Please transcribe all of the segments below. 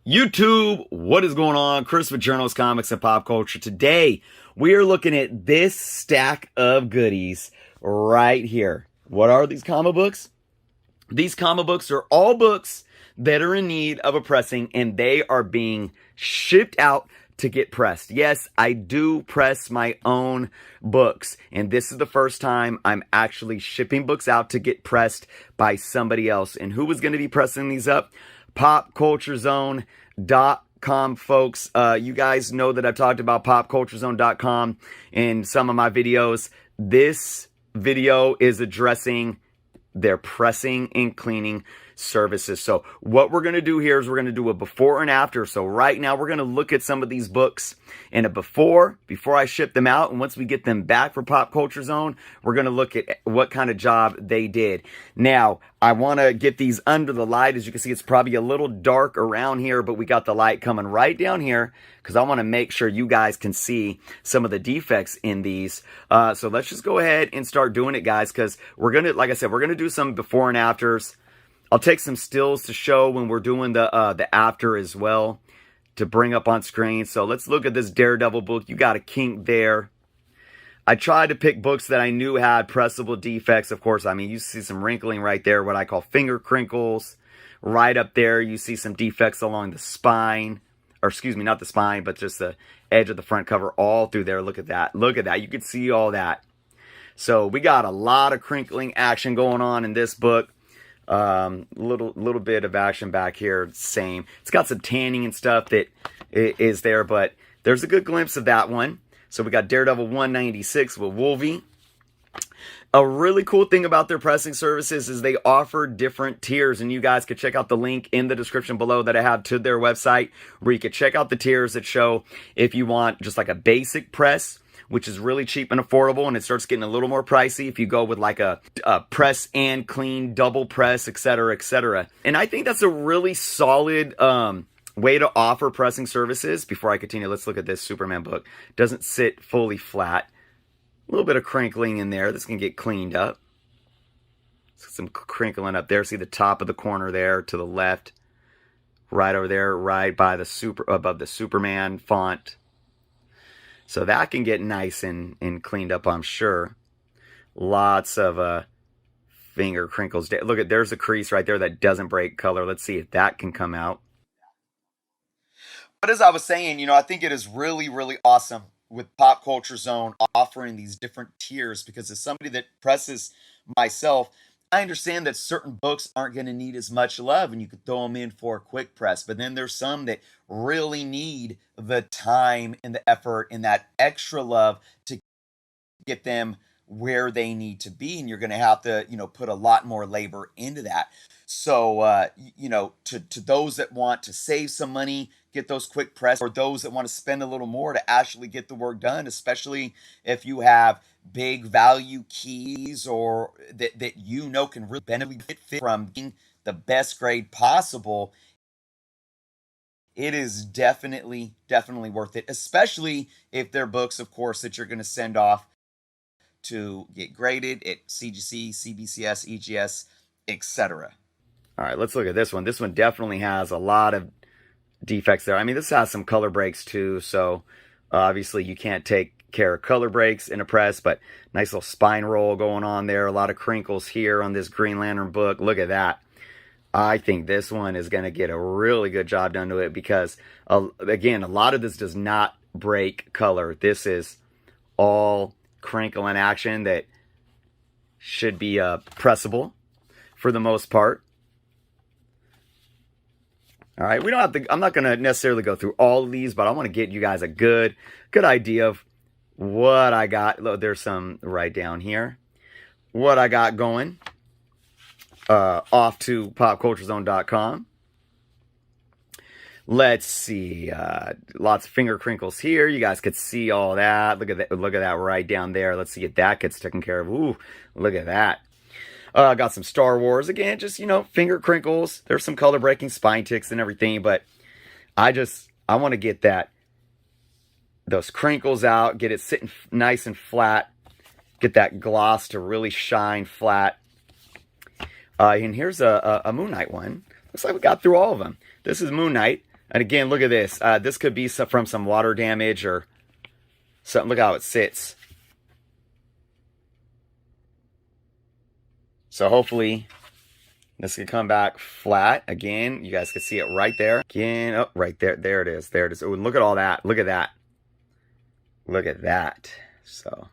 YouTube, what is going on? Chris with Journals, Comics, and Pop Culture. Today, we are looking at this stack of goodies right here. What are these comic books? These comic books are all books that are in need of a pressing, and they are being shipped out to get pressed. Yes, I do press my own books, and this is the first time I'm actually shipping books out to get pressed by somebody else. And who is going to be pressing these up? PopCultureZone.com, folks. You guys know that I've talked about PopCultureZone.com in some of my videos. This video is addressing their pressing and cleaning services. So what we're going to do here is we're going to do a before and after. So right now we're going to look at some of these books in a before I ship them out. And once we get them back for Pop Culture Zone, we're going to look at what kind of job they did. Now, I want to get these under the light. As you can see, it's probably a little dark around here, but we got the light coming right down here because I want to make sure you guys can see some of the defects in these. So let's just go ahead and start doing it, guys, because we're going to, like I said, we're going to do some before and afters. I'll take some stills to show when we're doing the after as well to bring up on screen. So let's look at this Daredevil book. You got a kink there. I tried to pick books that I knew had pressable defects. Of course, I mean, you see some wrinkling right there, what I call finger crinkles. Right up there, you see some defects along the spine. Or excuse me, not the spine, but just the edge of the front cover all through there. Look at that. Look at that. You can see all that. So we got a lot of crinkling action going on in this book. Little bit of action back here. Same. It's got some tanning and stuff that is there, but there's a good glimpse of that one. So we got Daredevil 196 with Wolvie. A really cool thing about their pressing services is they offer different tiers, and you guys could check out the link in the description below that I have to their website, where you could check out the tiers that show if you want just like a basic press, which is really cheap and affordable, and it starts getting a little more pricey if you go with like a press and clean, double press, etc., etc. And I think that's a really solid way to offer pressing services. Before I continue, let's look at this Superman book. Doesn't sit fully flat. A little bit of crinkling in there. This can get cleaned up. Some crinkling up there. See the top of the corner there to the left. Right over there, right by the above the Superman font. So that can get nice and cleaned up, I'm sure. Lots of finger crinkles. Look at, there's a crease right there that doesn't break color. Let's see if that can come out. But as I was saying, you know, I think it is really, really awesome with Pop Culture Zone offering these different tiers, because as somebody that presses myself, I understand that certain books aren't going to need as much love and you could throw them in for a quick press. But then there's some that really need the time and the effort and that extra love to get them where they need to be. And you're going to have to, you know, put a lot more labor into that. So, you know, to those that want to save some money, get those quick press, or those that want to spend a little more to actually get the work done, especially if you have big value keys or that you know can really benefit from being the best grade possible, it is definitely worth it, especially if they're books, of course, that you're going to send off to get graded at CGC, CBCS, EGS, etc. All right, let's look at this one. This one definitely has a lot of defects there. I mean, this has some color breaks too, so obviously you can't take care of color breaks in a press, but nice little spine roll going on there. A lot of crinkles here on this Green Lantern book. Look at that. I think this one is going to get a really good job done to it because, again, a lot of this does not break color. This is all crinkle and action that should be pressable for the most part. All right, we don't have to, I'm not going to necessarily go through all of these, but I want to get you guys a good idea of what I got. Look, there's some right down here. What I got going off to popculturezone.com. Let's see. Lots of finger crinkles here. You guys could see all that. Look at that right down there. Let's see if that gets taken care of. Ooh, look at that. Got some Star Wars. Again, just, you know, finger crinkles. There's some color breaking spine ticks and everything, but I want to get those crinkles out, get it sitting nice and flat, get that gloss to really shine flat. And here's a Moon Knight one. Looks like we got through all of them. This is Moon Knight. And again, look at this. This could be from some water damage or something. Look how it sits. So hopefully this can come back flat. Again, you guys can see it right there. Again, oh, right there. There it is. There it is. Oh, look at all that. Look at that. Look at that. So,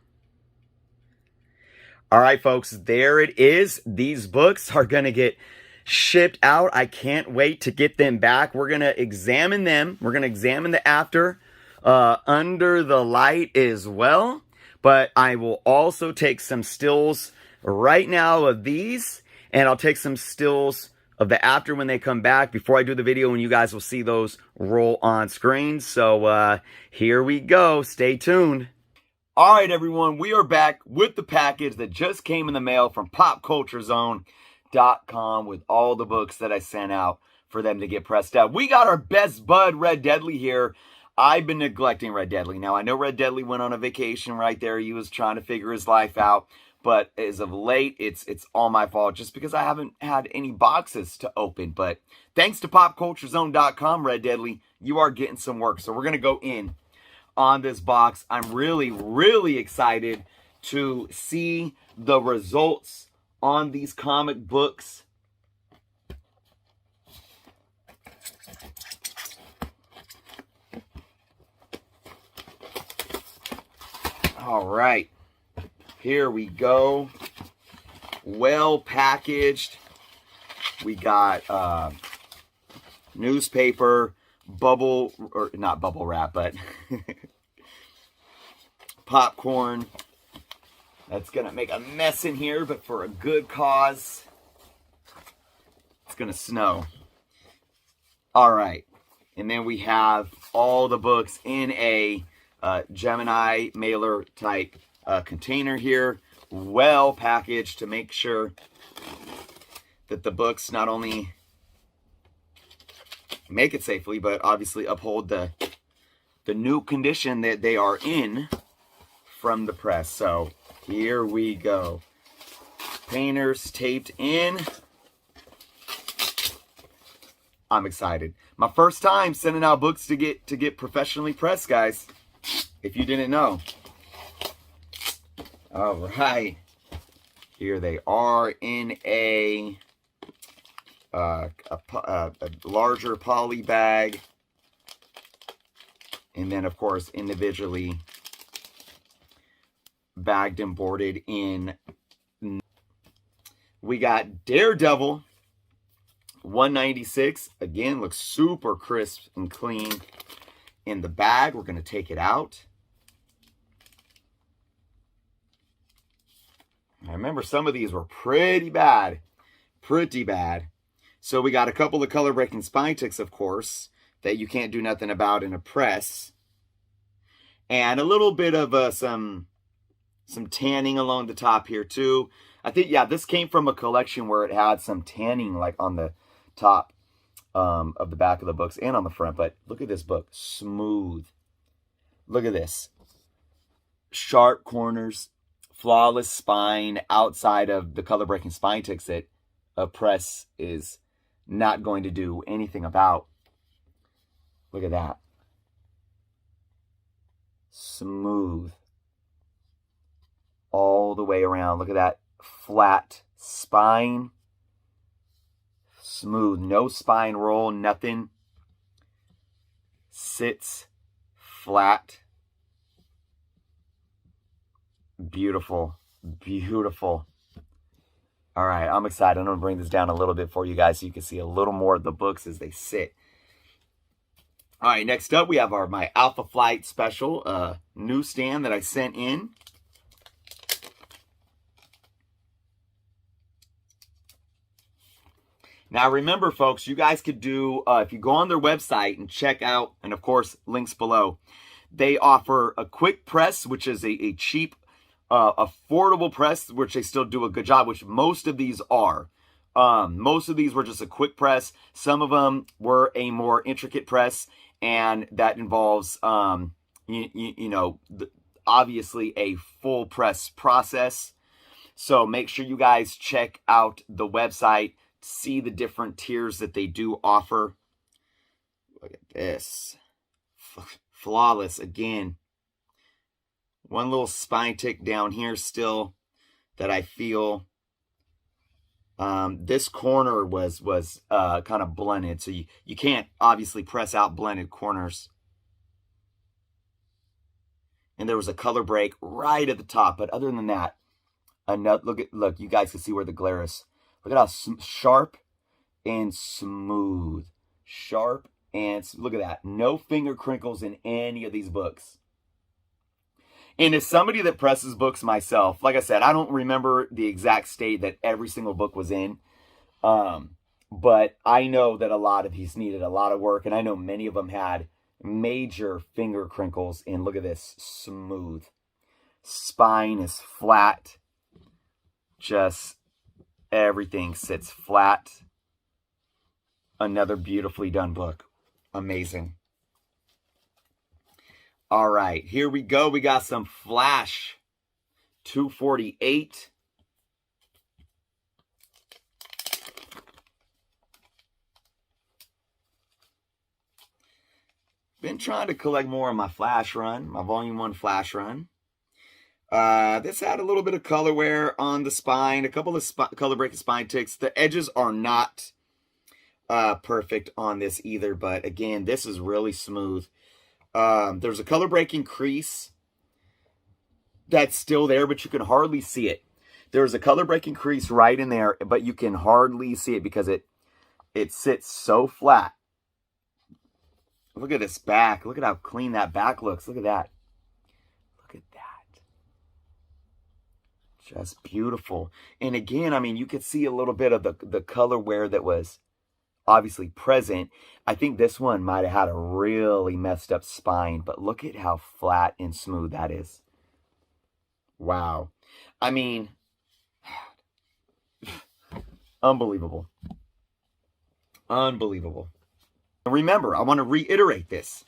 all right, folks, there it is. These books are going to get shipped out. I can't wait to get them back. We're going to examine them. We're going to examine the after under the light as well. But I will also take some stills right now of these, and I'll take some stills of the after when they come back before I do the video, and you guys will see those roll on screen. So here we go. Stay tuned. All right, everyone, we are back with the package that just came in the mail from PopCultureZone.com with all the books that I sent out for them to get pressed out. We got our best bud, Red Deadly, here. I've been neglecting Red Deadly. Now, I know Red Deadly went on a vacation right there. He was trying to figure his life out. But as of late, it's all my fault just because I haven't had any boxes to open. But thanks to PopCultureZone.com, Red Deadly, you are getting some work. So we're going to go in on this box. I'm really, really excited to see the results on these comic books. All right. Here we go. Well packaged. We got newspaper, not bubble wrap, but popcorn. That's going to make a mess in here, but for a good cause. It's going to snow. All right. And then we have all the books in a Gemini mailer type container here, well packaged to make sure that the books not only make it safely, but obviously uphold the new condition that they are in from the press. So here we go. Painters taped in. I'm excited. My first time sending out books to get professionally pressed, guys. If you didn't know. All right, here they are in a larger poly bag, and then of course individually bagged and boarded in. We got Daredevil 196. Again, looks super crisp and clean in the bag. We're going to take it out. I remember some of these were pretty bad. Pretty bad. So we got a couple of color breaking spine ticks, of course, that you can't do nothing about in a press. And a little bit of some tanning along the top here too. I think, yeah, this came from a collection where it had some tanning like on the top of the back of the books and on the front. But look at this book. Smooth. Look at this. Sharp corners. Flawless spine outside of the color breaking spine ticks that a press is not going to do anything about. Look at that. Smooth. All the way around. Look at that flat spine. Smooth. No spine roll. Nothing. Sits flat. Beautiful. Beautiful. All right, I'm excited. I'm going to bring this down a little bit for you guys so you can see a little more of the books as they sit. All right, next up we have my Alpha Flight special newsstand that I sent in. Now remember, folks, you guys could do, if you go on their website and check out, and of course, links below, they offer a quick press, which is a cheap, affordable press, which they still do a good job, which most of these are. Most of these were just a quick press. Some of them were a more intricate press, and that involves, you know, obviously a full press process. So make sure you guys check out the website, see the different tiers that they do offer. Look at this. Flawless again. One little spine tick down here still that I feel. This corner was kind of blended, so you can't obviously press out blended corners. And there was a color break right at the top, but other than that, look, you guys can see where the glare is. Look at how sharp and smooth. Sharp and look at that. No finger crinkles in any of these books. And as somebody that presses books myself, like I said, I don't remember the exact state that every single book was in. But I know that a lot of these needed a lot of work. And I know many of them had major finger crinkles. And look at this, smooth. Spine is flat. Just everything sits flat. Another beautifully done book. Amazing. All right, here we go. We got some Flash 248. Been trying to collect more of my Flash run, my Volume 1 Flash run. This had a little bit of color wear on the spine, a couple of color breaking spine ticks. The edges are not perfect on this either, but again, this is really smooth. There's a color breaking crease that's still there, but you can hardly see it. There's a color breaking crease right in there, but you can hardly see it because it sits so flat. Look at this back. Look at how clean that back looks. Look at that. Look at that. Just beautiful. And again, I mean, you could see a little bit of the color wear that was obviously present. I think this one might have had a really messed up spine, but look at how flat and smooth that is. Wow. I mean, unbelievable. Unbelievable. Remember, I want to reiterate this.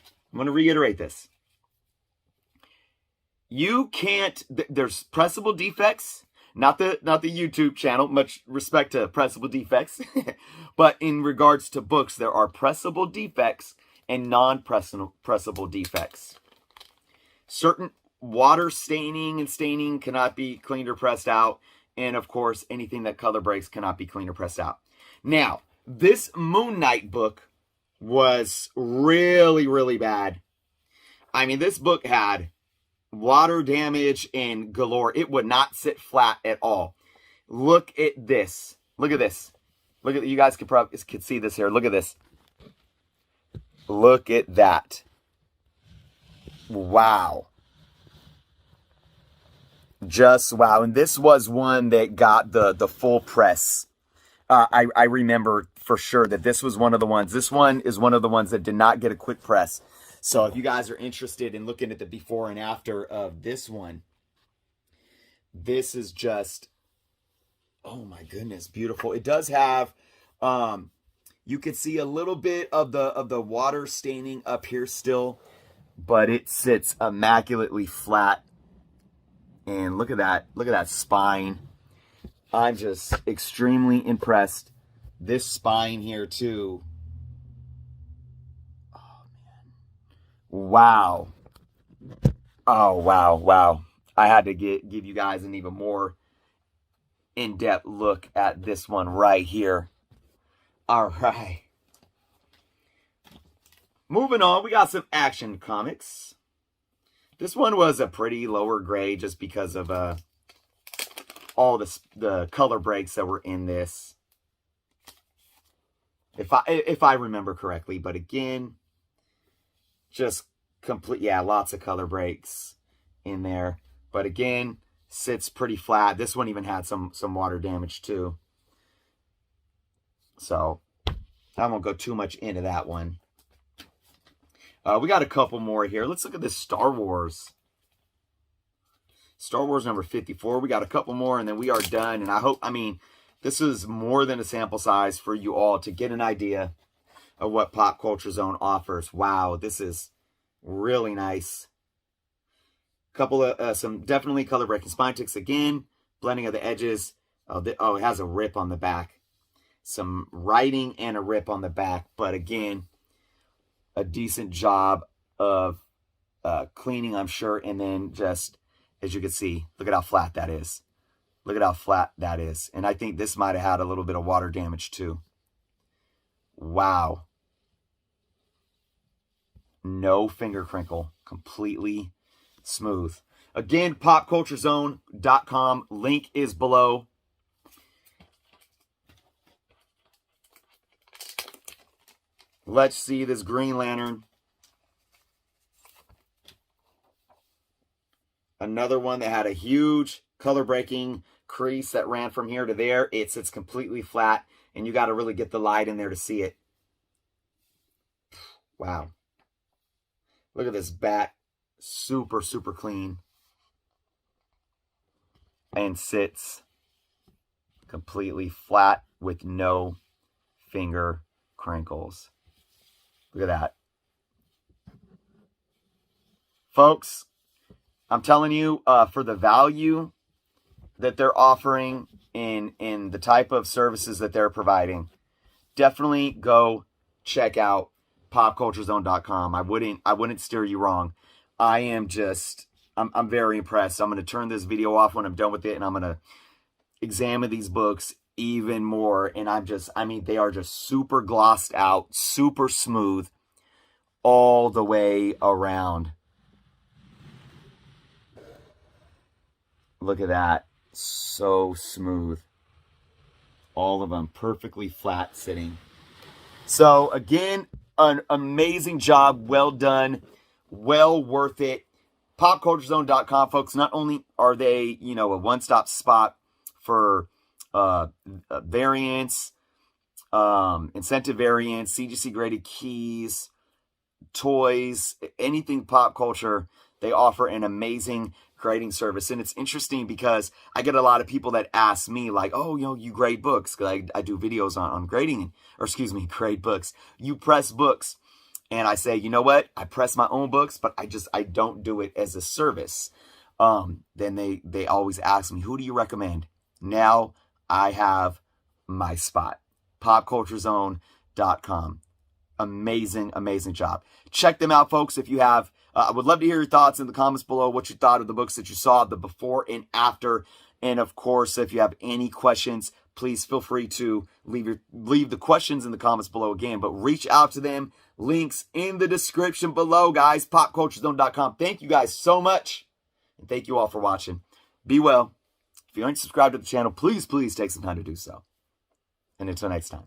You can't, there's pressable defects. Not the YouTube channel, much respect to pressable defects. But in regards to books, there are pressable defects and non-pressable defects. Certain water staining and staining cannot be cleaned or pressed out. And of course, anything that color breaks cannot be cleaned or pressed out. Now, this Moon Knight book was really, really bad. I mean, this book had water damage and galore. It would not sit flat at all. Look at this. Look at this. Look at, you guys could see this here. Look at this. Look at that. Wow. Just wow. And this was one that got the full press. I remember for sure that this was one of the ones. This one is one of the ones that did not get a quick press. So if you guys are interested in looking at the before and after of this one, this is just, oh my goodness, beautiful. It does have, you could see a little bit of the water staining up here still, but it sits immaculately flat. And look at that spine. I'm just extremely impressed. This spine here too. Wow. Oh, wow. I had to give you guys an even more in-depth look at this one right here. All right. Moving on, we got some Action Comics. This one was a pretty lower grade just because of all the color breaks that were in this. If I remember correctly, but again, just complete, yeah, lots of color breaks in there. But again, sits pretty flat. This one even had some water damage too. So I won't go too much into that one. We got a couple more here. Let's look at this Star Wars. Star Wars number 54. We got a couple more and then we are done. And I mean, this is more than a sample size for you all to get an idea of what Pop Culture Zone offers. Wow, this is really nice. Couple of some definitely color breaking spine ticks again. Blending of the edges. It has a rip on the back. Some writing and a rip on the back. But again, a decent job of cleaning, I'm sure. And then just, as you can see, look at how flat that is. Look at how flat that is. And I think this might have had a little bit of water damage too. Wow. No finger crinkle. Completely smooth. Again, popculturezone.com. Link is below. Let's see this Green Lantern. Another one that had a huge color breaking crease that ran from here to there. It sits completely flat, and you got to really get the light in there to see it. Wow. Look at this back. Super, super clean. And sits completely flat with no finger crinkles. Look at that. Folks, I'm telling you, for the value that they're offering in the type of services that they're providing, definitely go check out popculturezone.com. I wouldn't steer you wrong. I'm very impressed. I'm going to turn this video off when I'm done with it, and I'm going to examine these books even more. And they are just super glossed out, super smooth all the way around. Look at that. So smooth. All of them perfectly flat sitting. So again, an amazing job. Well done. Well worth it. Popculturezone.com, folks. Not only are they, a one-stop spot for variants, incentive variants, CGC graded keys, toys, anything pop culture, they offer an amazing grading service. And it's interesting because I get a lot of people that ask me like, oh, you grade books. Cause I do videos on grading, grade books. You press books. And I say, you know what? I press my own books, but I don't do it as a service. Then they always ask me, who do you recommend? Now I have my spot. Popculturezone.com. Amazing, amazing job. Check them out, folks. If you have, I would love to hear your thoughts in the comments below, what you thought of the books that you saw, the before and after. And of course, if you have any questions, please feel free to leave the questions in the comments below again, but reach out to them. Links in the description below, guys. Popculturezone.com. Thank you guys so much. And thank you all for watching. Be well. If you aren't subscribed to the channel, please take some time to do so. And until next time.